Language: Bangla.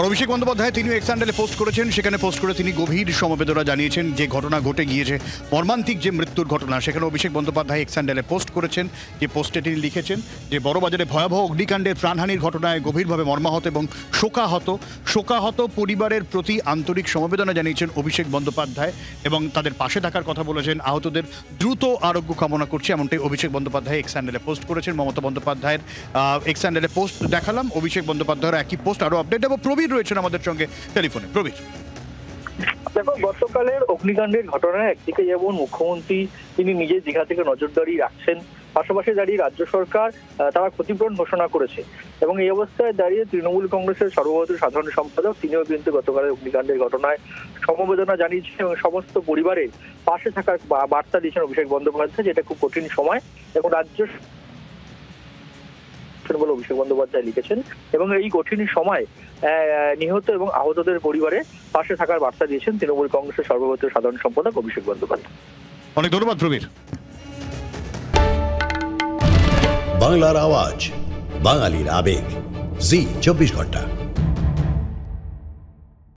অভিষেক বন্দ্যোপাধ্যায় তিনিও এক্স হ্যান্ডেলে পোস্ট করেছেন, সেখানে পোস্ট করে তিনি গভীর সমবেদনা জানিয়েছেন। যে ঘটনা ঘটে গিয়েছে, মর্মান্তিক যে মৃত্যুর ঘটনা, সেখানে অভিষেক বন্দ্যোপাধ্যায় এক্স হ্যান্ডেলে পোস্ট করেছেন। যে পোস্টে তিনি লিখেছেন যে বড়বাজারে ভয়াবহ অগ্নিকাণ্ডের প্রাণহানির ঘটনায় গভীরভাবে মর্মাহত এবং শোকাহত পরিবারের প্রতি আন্তরিক সমবেদনা জানিয়েছেন অভিষেক বন্দ্যোপাধ্যায় এবং তাদের পাশে থাকার কথা বলেছেন। আহতদের দ্রুত আরোগ্য কামনা করছে, এমনটাই অভিষেক বন্দ্যোপাধ্যায় এক্স হ্যান্ডেলে পোস্ট করেছেন। মমতা বন্দ্যোপাধ্যায়ের এক্স হ্যান্ডেলে পোস্ট দেখালাম, অভিষেক বন্দ্যোপাধ্যায়ের একই পোস্ট। আরও আপডেট দেবো। প্রবীর রয়েছেন আমাদের সঙ্গে টেলিফোনে। প্রবীর, দেখো, গতকালের অগ্নিকাণ্ডের ঘটনায় একদিকে যেমন মুখ্যমন্ত্রী তিনি নিজে দীঘা থেকে নজরদারি রাখছেন, পাশাপাশি দাঁড়িয়ে রাজ্য সরকার তারা ক্ষতিপূরণ ঘোষণা করেছে এবং এই অবস্থায় দাঁড়িয়ে তৃণমূল কংগ্রেসের সর্বভারতীয় সাধারণ সম্পাদক তিনিও কিন্তু গতকালের অগ্নিকাণ্ডের ঘটনায় সমবেদনা জানিয়েছেন এবং সমস্ত পরিবারের পাশে থাকার বার্তা দিয়েছেন অভিষেক বন্দ্যোপাধ্যায়, যেটা খুব কঠিন সময় এবং রাজ্য বলে অভিষেক বন্দ্যোপাধ্যায় লিখেছেন এবং এই কঠিন সময় নিহত এবং আহতদের পরিবারে পাশে থাকার বার্তা দিয়েছেন তৃণমূল কংগ্রেসের সর্বভারতীয় সাধারণ সম্পাদক অভিষেক বন্দ্যোপাধ্যায়। অনেক ধন্যবাদ প্রবীর। বাংলার আওয়াজ, বাঙালির আবেগ, জি 24 ঘন্টা।